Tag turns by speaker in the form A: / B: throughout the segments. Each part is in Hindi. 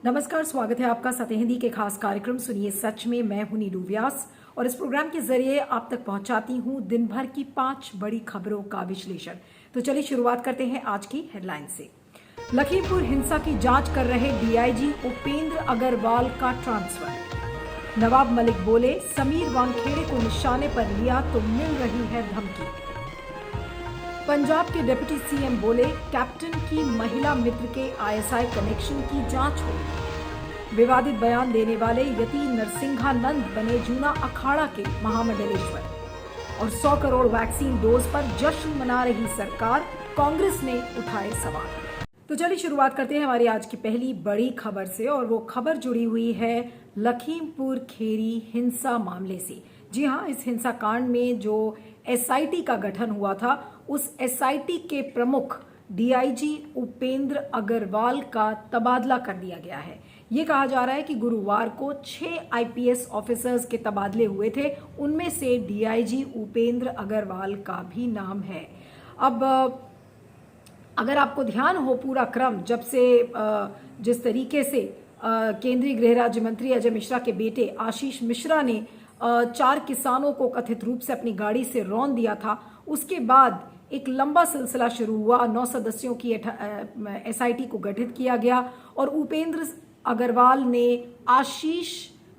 A: नमस्कार, स्वागत है आपका सत्य हिंदी के खास कार्यक्रम सुनिए सच में। मैं हूं नीलू व्यास और इस प्रोग्राम के जरिए आप तक पहुंचाती हूं दिन भर की 5 बड़ी खबरों का विश्लेषण। तो चलिए शुरुआत करते हैं आज की हेडलाइन से। लखीमपुर हिंसा की जांच कर रहे डीआईजी उपेंद्र अग्रवाल का ट्रांसफर। नवाब मलिक बोले, समीर वानखेड़े को निशाने पर लिया तो मिल रही है धमकी। पंजाब के डिप्टी सीएम बोले, कैप्टन की महिला मित्र के आईएसआई कनेक्शन की जांच हो। विवादित बयान देने वाले यति नरसिंहानंद बने जूना अखाड़ा के महामंडलेश्वर। और 100 करोड़ वैक्सीन डोज पर जश्न मना रही सरकार, कांग्रेस ने उठाए सवाल। तो चलिए शुरुआत करते हैं हमारी आज की पहली बड़ी खबर से और वो खबर जुड़ी हुई है लखीमपुर खेरी हिंसा मामले से। जी हाँ, इस हिंसा कांड में जो एसआईटी का गठन हुआ था, उस एसआईटी के प्रमुख डीआईजी उपेंद्र अग्रवाल का तबादला कर दिया गया है। ये कहा जा रहा है कि गुरुवार को 6 आईपीएस ऑफिसर्स के तबादले हुए थे, उनमें से डीआईजी उपेंद्र अग्रवाल का भी नाम है। अब अगर आपको ध्यान हो पूरा क्रम, जब से जिस तरीके से केंद्रीय गृह राज्य मंत्री अजय मिश्रा के बेटे आशीष मिश्रा ने 4 किसानों को कथित रूप से अपनी गाड़ी से रौंद दिया था, उसके बाद एक लंबा सिलसिला शुरू हुआ। 9 सदस्यों की एसआईटी को गठित किया गया और उपेंद्र अग्रवाल ने आशीष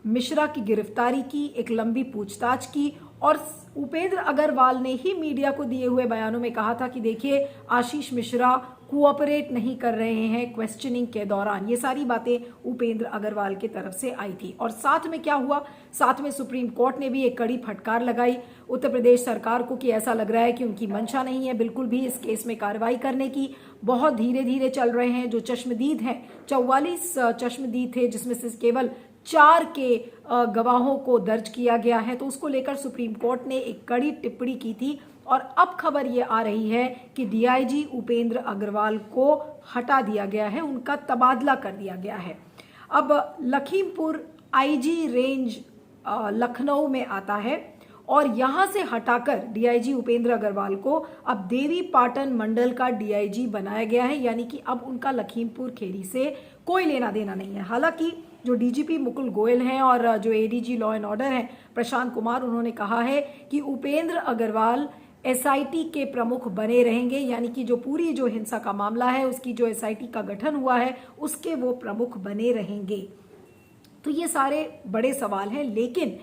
A: मिश्रा की गिरफ्तारी की, एक लंबी पूछताछ की और उपेंद्र अग्रवाल ने ही मीडिया को दिए हुए बयानों में कहा था कि देखिए, आशीष मिश्रा कोऑपरेट नहीं कर रहे हैं क्वेश्चनिंग के दौरान। ये सारी बातें उपेंद्र अग्रवाल की तरफ से आई थी। और साथ में क्या हुआ, साथ में सुप्रीम कोर्ट ने भी एक कड़ी फटकार लगाई उत्तर प्रदेश सरकार को कि ऐसा लग रहा है कि उनकी मंशा नहीं है बिल्कुल भी इस केस में कार्रवाई करने की। बहुत धीरे धीरे चल रहे हैं। जो चश्मदीद हैं, 44 चश्मदीद थे, जिसमें से केवल 4 के गवाहों को दर्ज किया गया है, तो उसको लेकर सुप्रीम कोर्ट ने एक कड़ी टिप्पणी की थी। और अब खबर ये आ रही है कि डीआईजी उपेंद्र अग्रवाल को हटा दिया गया है, उनका तबादला कर दिया गया है। अब लखीमपुर आईजी रेंज लखनऊ में आता है और यहां से हटाकर डीआईजी उपेंद्र अग्रवाल को अब देवी पाटन मंडल का डीआईजी बनाया गया है, यानी कि अब उनका लखीमपुर खेरी से कोई लेना देना नहीं है। हालांकि जो डीजीपी मुकुल गोयल हैं और जो एडीजी लॉ एंड ऑर्डर हैं प्रशांत कुमार, उन्होंने कहा है कि उपेंद्र अग्रवाल एसआईटी के प्रमुख बने रहेंगे, यानी कि जो पूरी जो हिंसा का मामला है उसकी जो एसआईटी का गठन हुआ है उसके वो प्रमुख बने रहेंगे। तो ये सारे बड़े सवाल हैं, लेकिन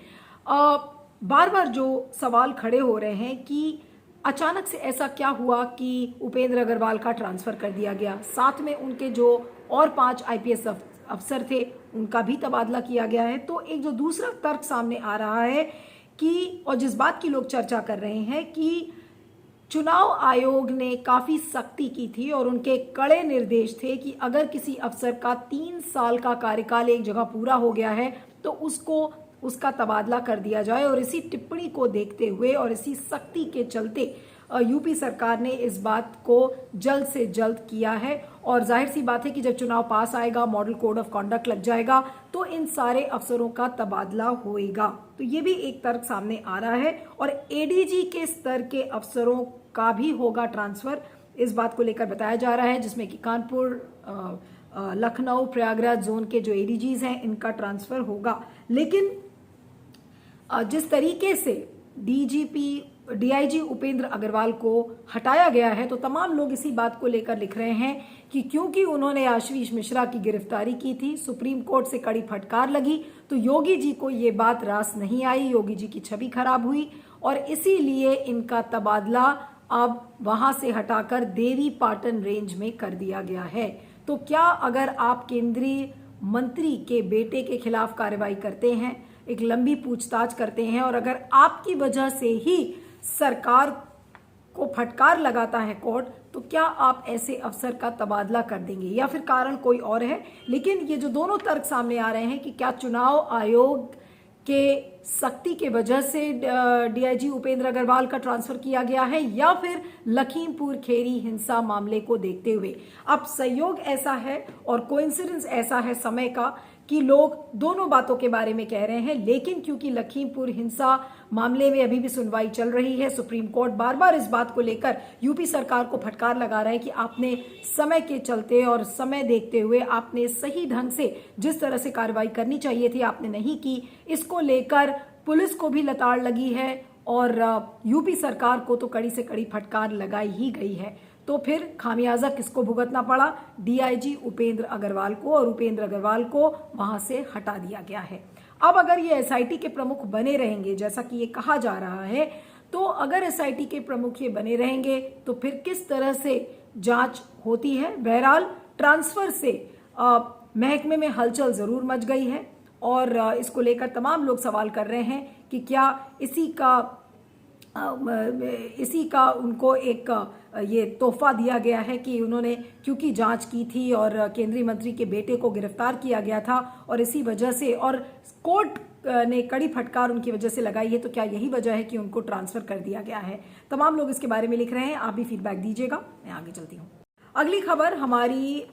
A: बार बार जो सवाल खड़े हो रहे हैं कि अचानक से ऐसा क्या हुआ कि उपेंद्र अग्रवाल का ट्रांसफर कर दिया गया, साथ में उनके जो और 5 आईपीएस अफसर थे उनका भी तबादला किया गया है। तो एक जो दूसरा तर्क सामने आ रहा है कि, और जिस बात की लोग चर्चा कर रहे हैं कि चुनाव आयोग ने काफी सख्ती की थी और उनके कड़े निर्देश थे कि अगर किसी अफसर का 3 साल का कार्यकाल एक जगह पूरा हो गया है तो उसका तबादला कर दिया जाए। और इसी टिप्पणी को देखते हुए और इसी सख्ती के चलते यूपी सरकार ने इस बात को जल्द से जल्द किया है। और जाहिर सी बात है कि जब चुनाव पास आएगा, मॉडल कोड ऑफ कॉन्डक्ट लग जाएगा, तो इन सारे अफसरों का तबादला होएगा। तो ये भी एक तर्क सामने आ रहा है। और एडीजी के स्तर के अफसरों का भी होगा ट्रांसफर, इस बात को लेकर बताया जा रहा है, जिसमें कि कानपुर, लखनऊ, प्रयागराज जोन के जो एडीजीज हैं इनका ट्रांसफर होगा। लेकिन जिस तरीके से डीआईजी उपेंद्र अग्रवाल को हटाया गया है, तो तमाम लोग इसी बात को लेकर लिख रहे हैं कि क्योंकि उन्होंने आशीष मिश्रा की गिरफ्तारी की थी, सुप्रीम कोर्ट से कड़ी फटकार लगी, तो योगी जी को ये बात रास नहीं आई, योगी जी की छवि खराब हुई और इसीलिए इनका तबादला अब वहां से हटाकर देवी पाटन रेंज में कर दिया गया है। तो क्या अगर आप केंद्रीय मंत्री के बेटे के खिलाफ कार्रवाई करते हैं, एक लंबी पूछताछ करते हैं और अगर आपकी वजह से ही सरकार को फटकार लगाता है कोर्ट, तो क्या आप ऐसे अफसर का तबादला कर देंगे या फिर कारण कोई और है? लेकिन ये जो दोनों तर्क सामने आ रहे हैं कि क्या चुनाव आयोग के सख्ती के वजह से डीआईजी उपेंद्र अग्रवाल का ट्रांसफर किया गया है या फिर लखीमपुर खेरी हिंसा मामले को देखते हुए अब संयोग ऐसा है और कोइंसिडेंस ऐसा है समय का कि लोग दोनों बातों के बारे में कह रहे हैं, लेकिन क्योंकि लखीमपुर हिंसा मामले में अभी भी सुनवाई चल रही है, सुप्रीम कोर्ट बार बार इस बात को लेकर यूपी सरकार को फटकार लगा रहा है कि आपने समय के चलते और समय देखते हुए आपने सही ढंग से जिस तरह से कार्रवाई करनी चाहिए थी आपने नहीं की। इसको लेकर पुलिस को भी लताड़ लगी है और यूपी सरकार को तो कड़ी से कड़ी फटकार लगाई ही गई है। तो फिर खामियाजा किसको भुगतना पड़ा? डीआईजी उपेंद्र अग्रवाल को, और उपेंद्र अग्रवाल को वहां से हटा दिया गया है। अब अगर ये एसआईटी के प्रमुख बने रहेंगे जैसा कि ये कहा जा रहा है, तो अगर एसआईटी के प्रमुख ये बने रहेंगे तो फिर किस तरह से जांच होती है? बहरहाल ट्रांसफर से महकमे में हलचल जरूर मच गई है और इसको लेकर तमाम लोग सवाल कर रहे हैं कि क्या इसी का उनको एक ये तोहफा दिया गया है कि उन्होंने क्योंकि जांच की थी और केंद्रीय मंत्री के बेटे को गिरफ्तार किया गया था और इसी वजह से और कोर्ट ने कड़ी फटकार उनकी वजह से लगाई है, तो क्या यही वजह है कि उनको ट्रांसफर कर दिया गया है? तमाम लोग इसके बारे में लिख रहे हैं, आप भी फीडबैक दीजिएगा। मैं आगे चलती हूँ। अगली खबर हमारी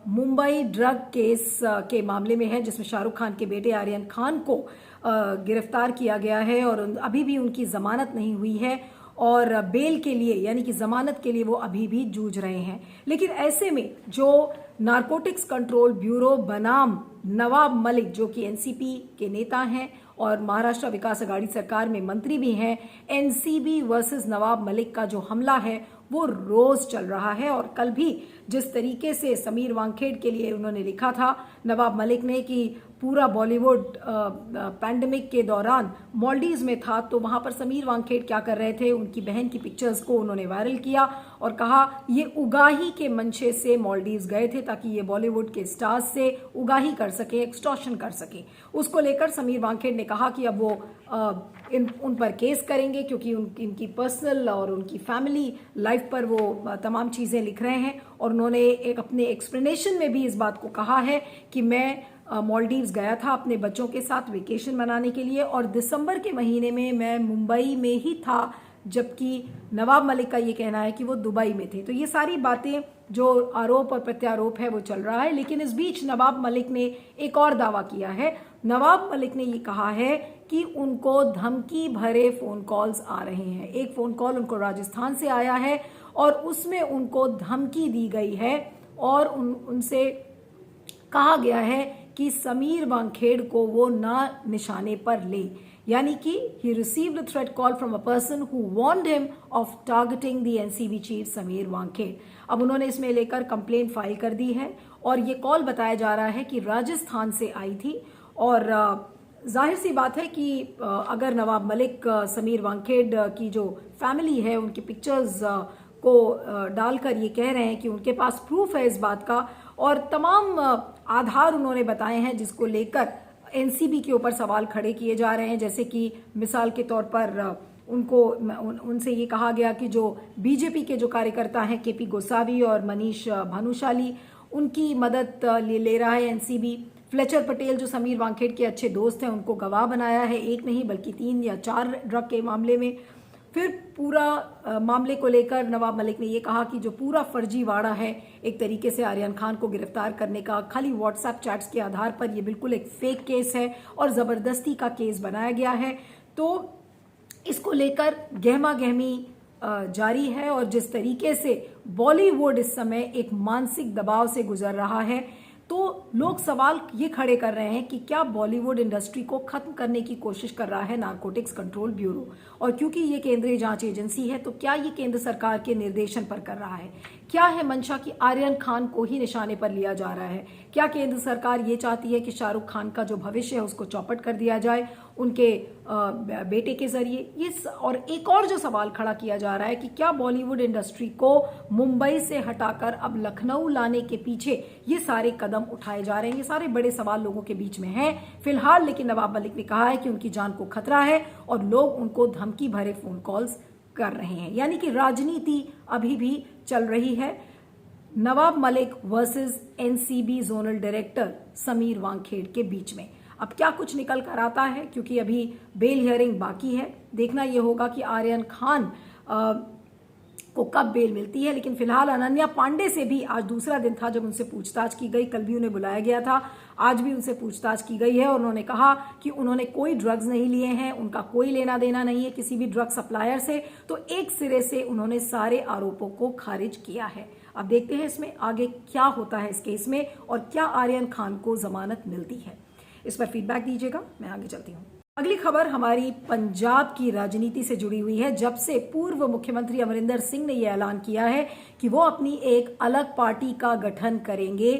A: मुंबई ड्रग केस के मामले में है, जिसमें शाहरुख खान के बेटे आर्यन खान को गिरफ्तार किया गया है और अभी भी उनकी जमानत नहीं हुई है और बेल के लिए यानी कि जमानत के लिए वो अभी भी जूझ रहे हैं। लेकिन ऐसे में जो नारकोटिक्स कंट्रोल ब्यूरो बनाम नवाब मलिक, जो कि एनसीपी के नेता हैं और महाराष्ट्र विकास अघाड़ी सरकार में मंत्री भी हैं, एनसीबी वर्सेस नवाब मलिक का जो हमला है वो रोज चल रहा है। और कल भी जिस तरीके से समीर वानखेड़े के लिए उन्होंने लिखा था नवाब मलिक ने कि पूरा बॉलीवुड पैंडेमिक के दौरान मॉलडीव्स में था, तो वहां पर समीर वानखेड़े क्या कर रहे थे, उनकी बहन की पिक्चर्स को उन्होंने वायरल किया और कहा ये उगाही के मंशे से मॉलडीव्स गए थे ताकि ये बॉलीवुड के स्टार्स से उगाही कर सके, एक्सटॉर्शन कर सके। उसको लेकर समीर वानखेड़े ने कहा कि अब वो उन पर केस करेंगे क्योंकि इनकी पर्सनल और उनकी फैमिली लाइफ पर वो तमाम चीज़ें लिख रहे हैं। और उन्होंने एक अपने एक्सप्लेनेशन में भी इस बात को कहा है कि मैं मॉलडीव्स गया था अपने बच्चों के साथ वेकेशन मनाने के लिए और दिसंबर के महीने में मैं मुंबई में ही था, जबकि नवाब मलिक का ये कहना है कि वो दुबई में थे। तो ये सारी बातें जो आरोप और प्रत्यारोप है वो चल रहा है। लेकिन इस बीच नवाब मलिक ने एक और दावा किया है। नवाब मलिक ने ये कहा है कि उनको धमकी भरे फोन कॉल्स आ रहे हैं। एक फोन कॉल उनको राजस्थान से आया है और उसमें उनको धमकी दी गई है और उनसे कहा गया है कि समीर वानखेड़े को वो ना निशाने पर ले, यानी कि he received a threat call from a person who warned him of targeting the NCB chief Sameer Wankhede. अब उन्होंने इसमें लेकर कंप्लेंट फाइल कर दी है और ये कॉल बताया जा रहा है कि राजस्थान से आई थी। और जाहिर सी बात है कि अगर नवाब मलिक समीर वानखेड़े की जो फैमिली है उनकी पिक्चर्स को डालकर ये कह रहे हैं कि उनके पास प्रूफ है इस बात का और तमाम आधार उन्होंने बताए हैं जिसको लेकर एनसीबी के ऊपर सवाल खड़े किए जा रहे हैं। जैसे कि मिसाल के तौर पर उनसे ये कहा गया कि जो बीजेपी के जो कार्यकर्ता हैं केपी गोसावी और मनीष भानुशाली, उनकी मदद ले रहा है एनसीबी। फ्लेचर पटेल जो समीर वानखेड़े के अच्छे दोस्त हैं उनको गवाह बनाया है, एक नहीं बल्कि 3 या 4 ड्रग के मामले में। फिर पूरा मामले को लेकर नवाब मलिक ने ये कहा कि जो पूरा फर्जीवाड़ा है एक तरीके से आर्यन खान को गिरफ्तार करने का, खाली व्हाट्सएप चैट्स के आधार पर, ये बिल्कुल एक फेक केस है और ज़बरदस्ती का केस बनाया गया है। तो इसको लेकर गहमा गहमी जारी है और जिस तरीके से बॉलीवुड इस समय एक मानसिक दबाव से गुजर रहा है, तो लोग सवाल ये खड़े कर रहे हैं कि क्या बॉलीवुड इंडस्ट्री को खत्म करने की कोशिश कर रहा है नारकोटिक्स कंट्रोल ब्यूरो। और क्योंकि ये केंद्रीय जांच एजेंसी है तो क्या ये केंद्र सरकार के निर्देशन पर कर रहा है? क्या है मंशा कि आर्यन खान को ही निशाने पर लिया जा रहा है? क्या केंद्र सरकार ये चाहती है कि शाहरुख खान का जो भविष्य है उसको चौपट कर दिया जाए उनके बेटे के जरिए? और एक और जो सवाल खड़ा किया जा रहा है कि क्या बॉलीवुड इंडस्ट्री को मुंबई से हटाकर अब लखनऊ लाने के पीछे ये सारे कदम उठाए जा रहे हैं? ये सारे बड़े सवाल लोगों के बीच में हैं फिलहाल। लेकिन नवाब मलिक ने कहा है कि उनकी जान को खतरा है और लोग उनको धमकी भरे फोन कॉल्स कर रहे हैं, यानी कि राजनीति अभी भी चल रही है Nawab Malik versus NCB zonal director Sameer Wankhede के बीच में। अब क्या कुछ निकल कर आता है, क्योंकि अभी बेल हियरिंग बाकी है। देखना यह होगा कि आर्यन खान को कब बेल मिलती है। लेकिन फिलहाल अनन्या पांडे से भी आज दूसरा दिन था जब उनसे पूछताछ की गई। कल भी उन्हें बुलाया गया था, आज भी उनसे पूछताछ की गई है और उन्होंने कहा कि उन्होंने कोई ड्रग्स नहीं लिए हैं, उनका कोई लेना देना नहीं है किसी भी ड्रग सप्लायर से। तो एक सिरे से उन्होंने सारे आरोपों को खारिज किया है। अब देखते हैं इसमें आगे क्या होता है इस केस में और क्या आर्यन खान को जमानत मिलती है। इस पर फीडबैक दीजिएगा, मैं आगे चलती हूँ। अगली खबर हमारी पंजाब की राजनीति से जुड़ी हुई है। जब से पूर्व मुख्यमंत्री अमरिंदर सिंह ने यह ऐलान किया है कि वो अपनी एक अलग पार्टी का गठन करेंगे,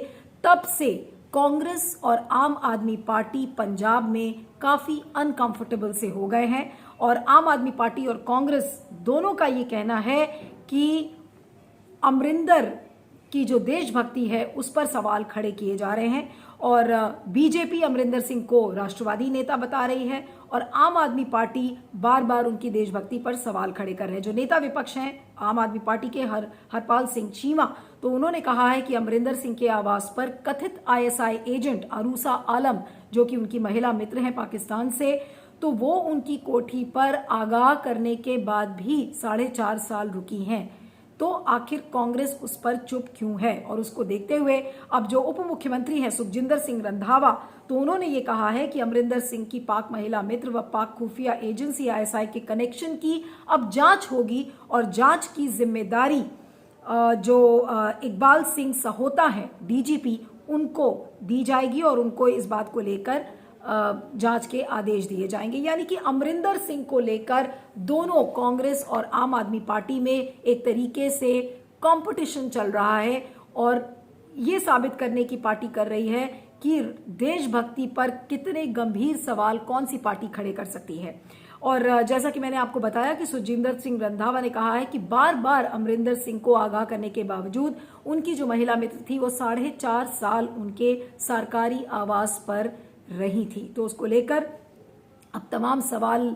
A: तब से कांग्रेस और आम आदमी पार्टी पंजाब में काफी अनकंफर्टेबल से हो गए हैं और आम आदमी पार्टी और कांग्रेस दोनों का ये कहना है कि अमरिंदर की जो देशभक्ति है उस पर सवाल खड़े किए जा रहे हैं और बीजेपी अमरिंदर सिंह को राष्ट्रवादी नेता बता रही है और आम आदमी पार्टी बार बार उनकी देशभक्ति पर सवाल खड़े कर रहे हैं। जो नेता विपक्ष हैं आम आदमी पार्टी के हरपाल सिंह चीमा, तो उन्होंने कहा है कि अमरिंदर सिंह के आवास पर कथित आईएसआई एजेंट अरूसा आलम, जो कि उनकी महिला मित्र हैं पाकिस्तान से, तो वो उनकी कोठी पर आगाह करने के बाद भी 4.5 साल रुकी हैं। तो आखिर कांग्रेस उस पर चुप क्यों है? और उसको देखते हुए अब जो उप मुख्यमंत्री हैं सुखजिंदर सिंह रंधावा, तो उन्होंने ये कहा है कि अमरिंदर सिंह की पाक महिला मित्र व पाक खुफिया एजेंसी आईएसआई के कनेक्शन की अब जांच होगी और जांच की जिम्मेदारी जो इकबाल सिंह सहोता है डीजीपी, उनको दी जाएगी और उनको इस बात को लेकर जांच के आदेश दिए जाएंगे। यानी कि अमरिंदर सिंह को लेकर दोनों कांग्रेस और आम आदमी पार्टी में एक तरीके से कंपटीशन चल रहा है और ये साबित करने की पार्टी कर रही है कि देशभक्ति पर कितने गंभीर सवाल कौन सी पार्टी खड़े कर सकती है। और जैसा कि मैंने आपको बताया कि सुखजिंदर सिंह रंधावा ने कहा है कि बार बार अमरिंदर सिंह को आगाह करने के बावजूद उनकी जो महिला मित्र थी वो 4.5 साल उनके सरकारी आवास पर रही थी। तो उसको लेकर अब तमाम सवाल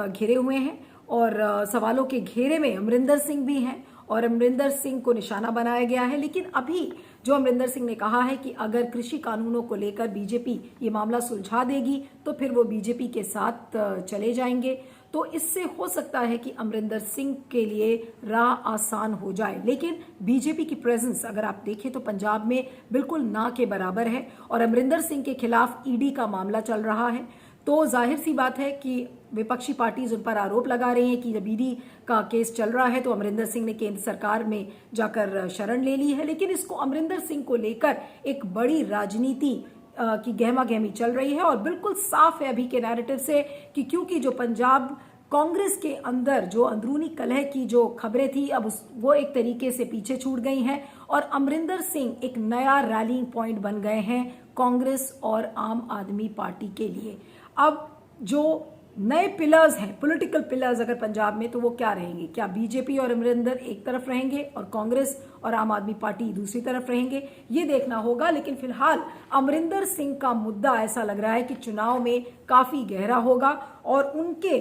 A: घिरे हुए हैं और सवालों के घेरे में अमरिंदर सिंह भी हैं और अमरिंदर सिंह को निशाना बनाया गया है। लेकिन अभी जो अमरिंदर सिंह ने कहा है कि अगर कृषि कानूनों को लेकर बीजेपी ये मामला सुलझा देगी तो फिर वो बीजेपी के साथ चले जाएंगे। तो इससे हो सकता है कि अमरिंदर सिंह के लिए राह आसान हो जाए। लेकिन बीजेपी की प्रेजेंस अगर आप देखें तो पंजाब में बिल्कुल ना के बराबर है और अमरिंदर सिंह के खिलाफ ईडी का मामला चल रहा है। तो जाहिर सी बात है कि विपक्षी पार्टीज उन पर आरोप लगा रही हैं कि जब ईडी का केस चल रहा है तो अमरिंदर सिंह ने केंद्र सरकार में जाकर शरण ले ली है। लेकिन इसको अमरिंदर सिंह को लेकर एक बड़ी राजनीति की गहमा गहमी चल रही है और बिल्कुल साफ है अभी के नैरेटिव से कि क्योंकि जो पंजाब कांग्रेस के अंदर जो अंदरूनी कलह की जो खबरें थी अब वो एक तरीके से पीछे छूट गई हैं और अमरिंदर सिंह एक नया रैलिंग पॉइंट बन गए हैं कांग्रेस और आम आदमी पार्टी के लिए। अब जो नए पिलर्स हैं, पॉलिटिकल पिलर्स अगर पंजाब में, तो वो क्या रहेंगे? क्या बीजेपी और अमरिंदर एक तरफ रहेंगे और कांग्रेस और आम आदमी पार्टी दूसरी तरफ रहेंगे? ये देखना होगा। लेकिन फिलहाल अमरिंदर सिंह का मुद्दा ऐसा लग रहा है कि चुनाव में काफी गहरा होगा और उनके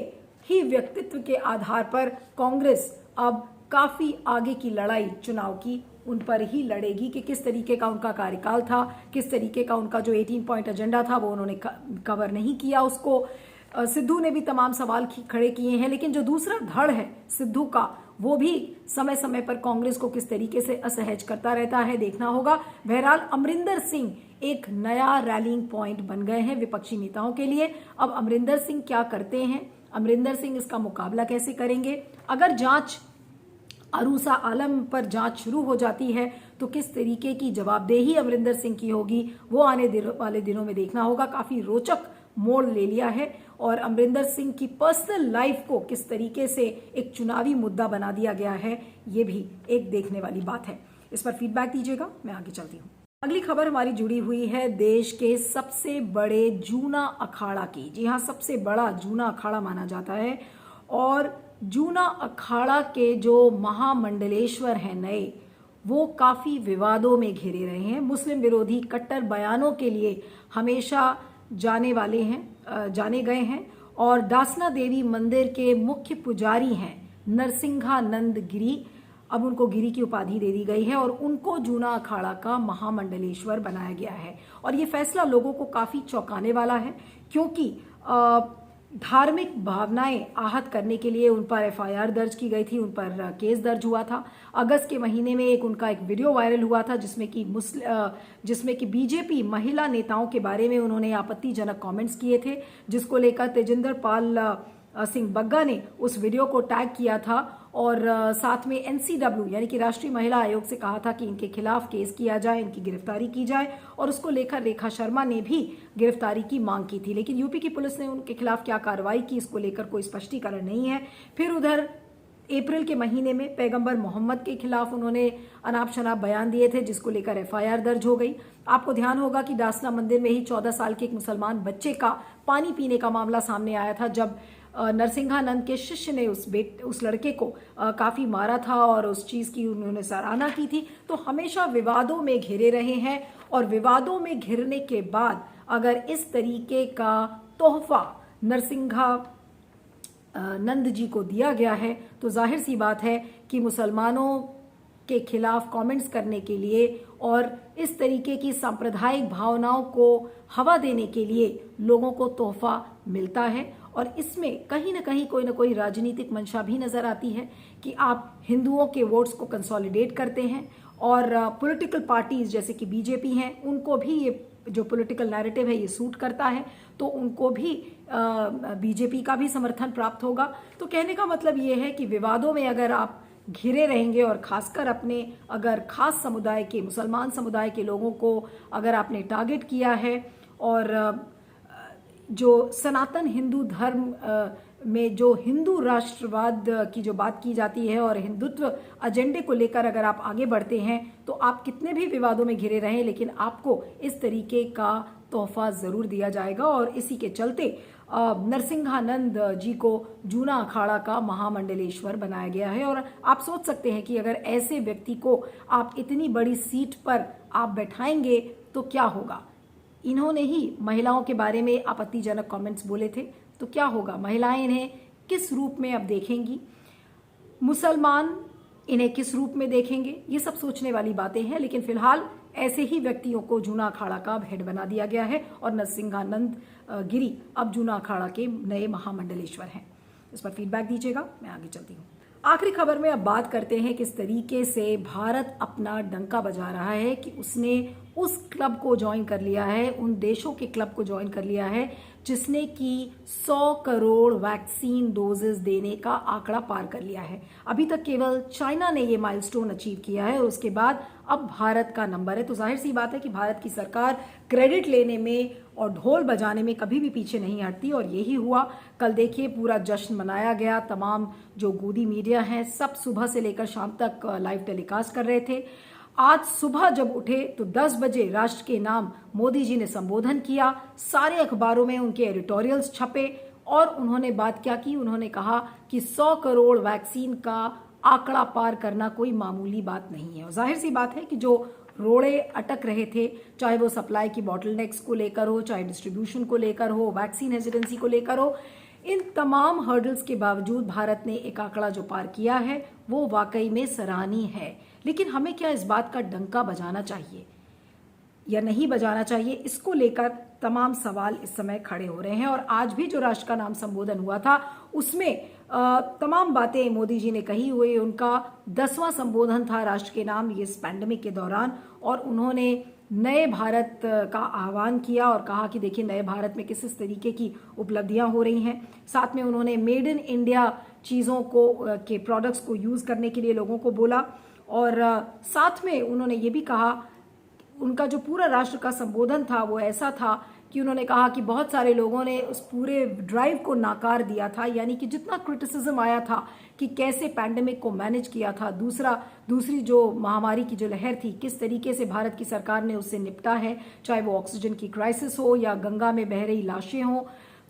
A: ही व्यक्तित्व के आधार पर कांग्रेस अब काफी आगे की लड़ाई चुनाव की उन पर ही लड़ेगी कि किस तरीके का उनका कार्यकाल था, किस तरीके का उनका जो 18 पॉइंट एजेंडा था वो उन्होंने कवर नहीं किया। उसको सिद्धू ने भी तमाम सवाल खड़े किए हैं। लेकिन जो दूसरा धड़ है सिद्धू का, वो भी समय समय पर कांग्रेस को किस तरीके से असहज करता रहता है, देखना होगा। बहरहाल अमरिंदर सिंह एक नया रैलिंग पॉइंट बन गए हैं विपक्षी नेताओं के लिए। अब अमरिंदर सिंह क्या करते हैं, अमरिंदर सिंह इसका मुकाबला कैसे करेंगे? अगर जांच अरूसा आलम पर जांच शुरू हो जाती है तो किस तरीके की जवाबदेही अमरिंदर सिंह की होगी, वो आने वाले दिनों में देखना होगा। काफी रोचक मोड़ ले लिया है और अमरिंदर सिंह की पर्सनल लाइफ को किस तरीके से एक चुनावी मुद्दा बना दिया गया है, ये भी एक देखने वाली बात है। इस पर फीडबैक दीजिएगा, मैं आगे चलती हूँ। अगली खबर हमारी जुड़ी हुई है देश के सबसे बड़े जूना अखाड़ा की। जी हाँ, सबसे बड़ा जूना अखाड़ा माना जाता है और जूना अखाड़ा के जो महामंडलेश्वर हैं नए, वो काफी विवादों में घिरे रहे हैं। मुस्लिम विरोधी कट्टर बयानों के लिए हमेशा जाने गए हैं और दासना देवी मंदिर के मुख्य पुजारी हैं नरसिंहानंद गिरी। अब उनको गिरी की उपाधि दे दी गई है और उनको जूना अखाड़ा का महामंडलेश्वर बनाया गया है। और ये फैसला लोगों को काफी चौंकाने वाला है क्योंकि धार्मिक भावनाएं आहत करने के लिए उन पर एफआईआर दर्ज की गई थी, उन पर केस दर्ज हुआ था। अगस्त के महीने में उनका एक वीडियो वायरल हुआ था जिसमें कि बीजेपी महिला नेताओं के बारे में उन्होंने आपत्तिजनक कमेंट्स किए थे, जिसको लेकर तेजिंदर पाल सिंह बग्गा ने उस वीडियो को टैग किया था और साथ में एनसीडब्ल्यू यानी कि राष्ट्रीय महिला आयोग से कहा था कि इनके खिलाफ केस किया जाए, इनकी गिरफ्तारी की जाए, और उसको लेकर रेखा शर्मा ने भी गिरफ्तारी की मांग की थी। लेकिन यूपी की पुलिस ने उनके खिलाफ क्या कार्रवाई की, इसको लेकर कोई स्पष्टीकरण नहीं है। फिर उधर अप्रैल के महीने में पैगंबर मोहम्मद के खिलाफ उन्होंने अनाप शनाप बयान दिए थे, जिसको लेकर एफआईआर दर्ज हो गई। आपको ध्यान होगा कि दासना मंदिर में ही 14 साल के एक मुसलमान बच्चे का पानी पीने का मामला सामने आया था, जब नरसिंहानंद के शिष्य ने उस लड़के को काफी मारा था और उस चीज की उन्होंने सराहना की थी। तो हमेशा विवादों में घिरे रहे हैं, और विवादों में घिरने के बाद अगर इस तरीके का तोहफा नरसिंहा नंद जी को दिया गया है तो जाहिर सी बात है कि मुसलमानों के खिलाफ कमेंट्स करने के लिए और इस तरीके की सांप्रदायिक भावनाओं को हवा देने के लिए लोगों को तोहफा मिलता है। और इसमें कहीं ना कहीं कोई ना कोई राजनीतिक मंशा भी नजर आती है कि आप हिंदुओं के वोट्स को कंसोलिडेट करते हैं, और पॉलिटिकल पार्टीज जैसे कि बीजेपी हैं उनको भी ये जो पॉलिटिकल नैरेटिव है ये सूट करता है, तो उनको भी बीजेपी का भी समर्थन प्राप्त होगा। तो कहने का मतलब ये है कि विवादों में अगर आप घिरे रहेंगे और खासकर अपने अगर खास समुदाय के मुसलमान समुदाय के लोगों को अगर आपने टारगेट किया है, और जो सनातन हिंदू धर्म में जो हिंदू राष्ट्रवाद की जो बात की जाती है और हिंदुत्व एजेंडे को लेकर अगर आप आगे बढ़ते हैं, तो आप कितने भी विवादों में घिरे रहें लेकिन आपको इस तरीके का तोहफा जरूर दिया जाएगा। और इसी के चलते नरसिंहानंद जी को जूना अखाड़ा का महामंडलेश्वर बनाया गया है। और आप सोच सकते हैं कि अगर ऐसे व्यक्ति को आप इतनी बड़ी सीट पर आप बैठाएंगे तो क्या होगा। इन्होंने ही महिलाओं के बारे में आपत्तिजनक कमेंट्स बोले थे, तो क्या होगा, महिलाएं इन्हें किस रूप में अब देखेंगी, मुसलमान इन्हें किस रूप में देखेंगे, ये सब सोचने वाली बातें हैं। लेकिन फिलहाल ऐसे ही व्यक्तियों को जूना अखाड़ा का हेड बना दिया गया है और नरसिंहानंद गिरी अब जूना अखाड़ा के नए महामंडलेश्वर हैं। इस पर फीडबैक दीजिएगा, मैं आगे चलती हूँ। आखिरी खबर में अब बात करते हैं किस तरीके से भारत अपना डंका बजा रहा है कि उसने उस क्लब को ज्वाइन कर लिया है, उन देशों के क्लब को ज्वाइन कर लिया है जिसने कि 100 करोड़ वैक्सीन डोजेस देने का आंकड़ा पार कर लिया है। अभी तक केवल चाइना ने ये माइलस्टोन अचीव किया है और उसके बाद अब भारत का नंबर है। तो जाहिर सी बात है कि भारत की सरकार क्रेडिट लेने में और ढोल बजाने में कभी भी पीछे नहीं हटती, और यही हुआ। कल देखिए पूरा जश्न मनाया गया, तमाम जो गोदी मीडिया हैं सब सुबह से लेकर शाम तक लाइव टेलीकास्ट कर रहे थे। आज सुबह जब उठे तो 10 बजे राष्ट्र के नाम मोदी जी ने संबोधन किया, सारे अखबारों में उनके एडिटोरियल्स छपे और उन्होंने बात क्या की, उन्होंने कहा कि 100 करोड़ वैक्सीन का आंकड़ा पार करना कोई मामूली बात नहीं है। और जाहिर सी बात है कि जो रोड़े अटक रहे थे, चाहे वो सप्लाई की बॉटलनेक्स को लेकर हो, चाहे डिस्ट्रीब्यूशन को लेकर हो, वैक्सीन हेजिडेंसी को लेकर हो, इन तमाम हर्डल्स के बावजूद भारत ने एक आंकड़ा जो पार किया है वो वाकई में सराहनीय है। लेकिन हमें क्या इस बात का डंका बजाना चाहिए या नहीं बजाना चाहिए, इसको लेकर तमाम सवाल इस समय खड़े हो रहे हैं। और आज भी जो राष्ट्र का नाम संबोधन हुआ था उसमें तमाम बातें मोदी जी ने कही हुई। उनका 10वां संबोधन था राष्ट्र के नाम इस पैंडेमिक के दौरान, और उन्होंने नए भारत का आह्वान किया और कहा कि देखिए नए भारत में किस किस तरीके की उपलब्धियां हो रही हैं। साथ में उन्होंने मेड इन इंडिया चीज़ों को के प्रोडक्ट्स को यूज़ करने के लिए लोगों को बोला, और साथ में उन्होंने ये भी कहा, उनका जो पूरा राष्ट्र का संबोधन था वो ऐसा था कि उन्होंने कहा कि बहुत सारे लोगों ने उस पूरे ड्राइव को नाकार दिया था, यानी कि जितना क्रिटिसिज्म आया था कि कैसे पैंडेमिक को मैनेज किया था, दूसरी जो महामारी की जो लहर थी किस तरीके से भारत की सरकार ने उससे निपटा है, चाहे वो ऑक्सीजन की क्राइसिस हो या गंगा में बह रही लाशें हो,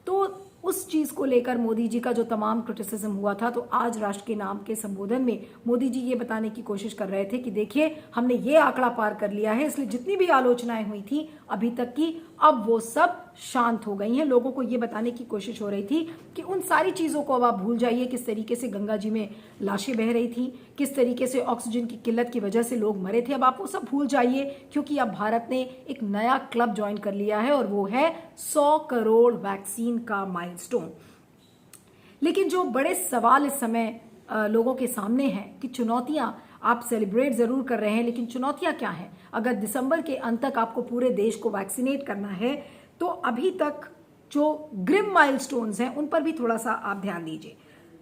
A: तो उस चीज को लेकर मोदी जी का जो तमाम क्रिटिसिज्म हुआ था। तो आज राष्ट्र के नाम के संबोधन में मोदी जी ये बताने की कोशिश कर रहे थे कि देखिए हमने ये आंकड़ा पार कर लिया है, इसलिए जितनी भी आलोचनाएं हुई थी अभी तक की अब वो सब शांत हो गई हैं। लोगों को ये बताने की कोशिश हो रही थी कि उन सारी चीजों को अब आप भूल जाइए, किस तरीके से गंगा जी में लाशें बह रही थी, किस तरीके से ऑक्सीजन की किल्लत की वजह से लोग मरे थे, अब आप वो सब भूल जाइए, क्योंकि अब भारत ने एक नया क्लब ज्वाइन कर लिया है और वो है 100 करोड़ वैक्सीन का माइलस्टोन। लेकिन जो बड़े सवाल इस समय लोगों के सामने हैं कि चुनौतियां, आप सेलिब्रेट जरूर कर रहे हैं लेकिन चुनौतियां क्या हैं? अगर दिसंबर के अंत तक आपको पूरे देश को वैक्सीनेट करना है तो अभी तक जो ग्रिम माइलस्टोन्स हैं उन पर भी थोड़ा सा आप ध्यान दीजिए।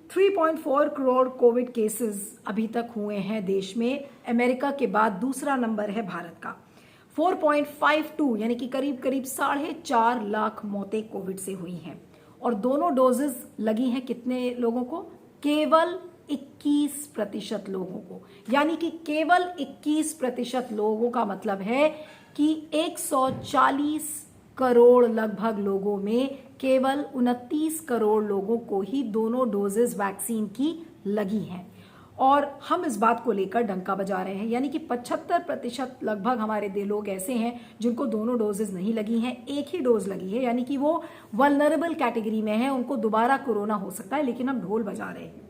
A: 3.4 करोड़ कोविड केसेस अभी तक हुए हैं देश में। अमेरिका के बाद दूसरा नंबर है भारत का। 4.52 यानी कि करीब करीब 4.5 लाख मौतें कोविड से हुई हैं और दोनों डोजेस लगी हैं कितने लोगों को? केवल 21% लोगों को। यानी कि केवल 21% लोगों का मतलब है कि 140 करोड़ लगभग लोगों में केवल 29 करोड़ लोगों को ही दोनों डोजेस वैक्सीन की लगी हैं और हम इस बात को लेकर डंका बजा रहे हैं। यानी कि 75% लगभग हमारे लोग ऐसे हैं जिनको दोनों डोजेस नहीं लगी हैं, एक ही डोज लगी है, यानी कि वो वल्नरेबल कैटेगरी में है, उनको दोबारा कोरोना हो सकता है, लेकिन हम ढोल बजा रहे हैं।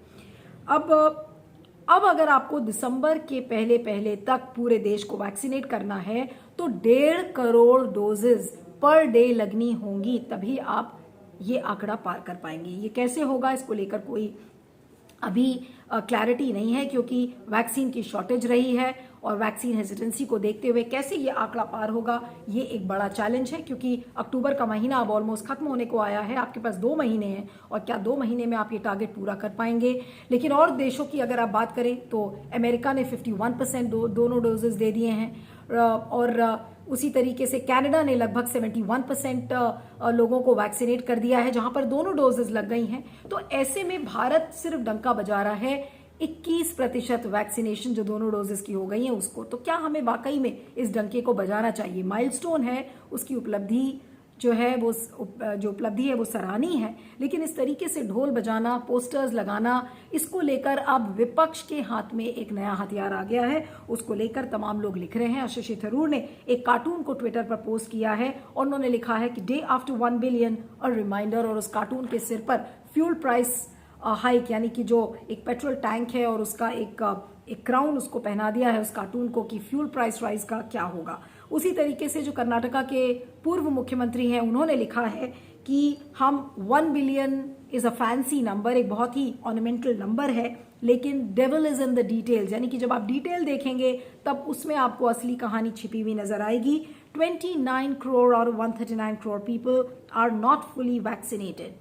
A: अब अगर आपको दिसंबर के पहले तक पूरे देश को वैक्सीनेट करना है तो 1.5 करोड़ डोजेस पर डे लगनी होंगी, तभी आप ये आंकड़ा पार कर पाएंगे। ये कैसे होगा, इसको लेकर कोई अभी क्लैरिटी नहीं है क्योंकि वैक्सीन की शॉर्टेज रही है और वैक्सीन हेजिटेंसी को देखते हुए कैसे ये आंकड़ा पार होगा, ये एक बड़ा चैलेंज है क्योंकि अक्टूबर का महीना अब ऑलमोस्ट खत्म होने को आया है। आपके पास 2 महीने हैं और क्या 2 महीने में आप ये टारगेट पूरा कर पाएंगे? लेकिन और देशों की अगर आप बात करें तो अमेरिका ने 51% दोनों डोजेस दे दिए हैं और उसी तरीके से कनाडा ने लगभग 71% लोगों को वैक्सीनेट कर दिया है जहां पर दोनों डोजेस लग गई हैं। तो ऐसे में भारत सिर्फ डंका बजा रहा है 21% वैक्सीनेशन जो दोनों डोजेस की हो गई है उसको। तो क्या हमें वाकई में इस डंके को बजाना चाहिए? माइलस्टोन है, उसकी उपलब्धि जो है वो उपलब्धि है वो सराहनीय है, लेकिन इस तरीके से ढोल बजाना, पोस्टर्स लगाना, इसको लेकर अब विपक्ष के हाथ में एक नया हथियार आ गया है। उसको लेकर तमाम लोग लिख रहे हैं। शशि थरूर ने एक कार्टून को ट्विटर पर पोस्ट किया है और उन्होंने लिखा है कि day after 1 billion a reminder, और उस कार्टून के सिर पर फ्यूल प्राइस हाइक यानी कि जो एक पेट्रोल टैंक है और उसका एक क्राउन उसको पहना दिया है उस कार्टून को कि फ्यूल प्राइस राइज का क्या होगा। उसी तरीके से जो कर्नाटका के पूर्व मुख्यमंत्री हैं उन्होंने लिखा है कि हम 1 billion is a fancy number, एक बहुत ही ऑर्नामेंटल नंबर है, लेकिन devil is in the details, यानी कि जब आप डिटेल देखेंगे तब उसमें आपको असली कहानी छिपी हुई नजर आएगी। 29 करोड़ और 139 crore people are not fully vaccinated,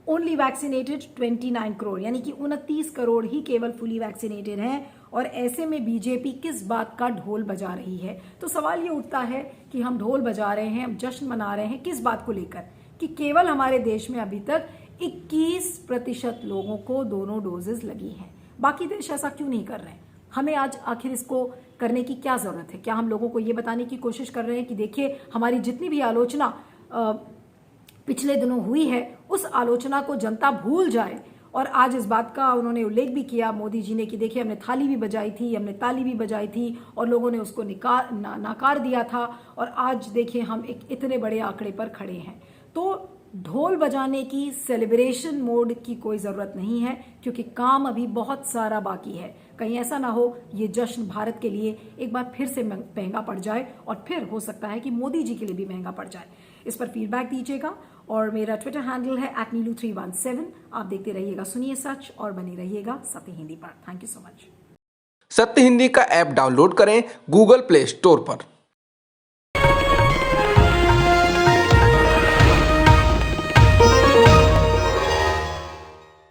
A: only vaccinated 29 crore, यानी कि 29 करोड़ ही केवल फुली वैक्सीनेटेड हैं। और ऐसे में बीजेपी किस बात का ढोल बजा रही है? तो सवाल ये उठता है कि हम ढोल बजा रहे हैं, हम जश्न मना रहे हैं, किस बात को लेकर? कि केवल हमारे देश में अभी तक 21% लोगों को दोनों डोजेस लगी हैं। बाकी देश ऐसा क्यों नहीं कर रहे हैं? हमें आज आखिर इसको करने की क्या जरूरत है? क्या हम लोगों को ये बताने की कोशिश कर रहे हैं कि देखिए हमारी जितनी भी आलोचना पिछले दिनों हुई है उस आलोचना को जनता भूल जाए? और आज इस बात का उन्होंने उल्लेख भी किया मोदी जी ने कि देखिए हमने थाली भी बजाई थी, हमने ताली भी बजाई थी और लोगों ने उसको नकार दिया था और आज देखिए हम एक इतने बड़े आंकड़े पर खड़े हैं। तो ढोल बजाने की, सेलिब्रेशन मोड की कोई ज़रूरत नहीं है क्योंकि काम अभी बहुत सारा बाकी है। कहीं ऐसा ना हो ये जश्न भारत के लिए एक बार फिर से महंगा पड़ जाए और फिर हो सकता है कि मोदी जी के लिए भी महंगा पड़ जाए। इस पर फीडबैक दीजिएगा और मेरा ट्विटर हैंडल है @नीलू317। आप देखते रहिएगा सुनिए सच और बने रहिएगा सत्य हिंदी पर। Thank you so much.
B: सत्य हिंदी का ऐप डाउनलोड करें गूगल प्ले स्टोर पर।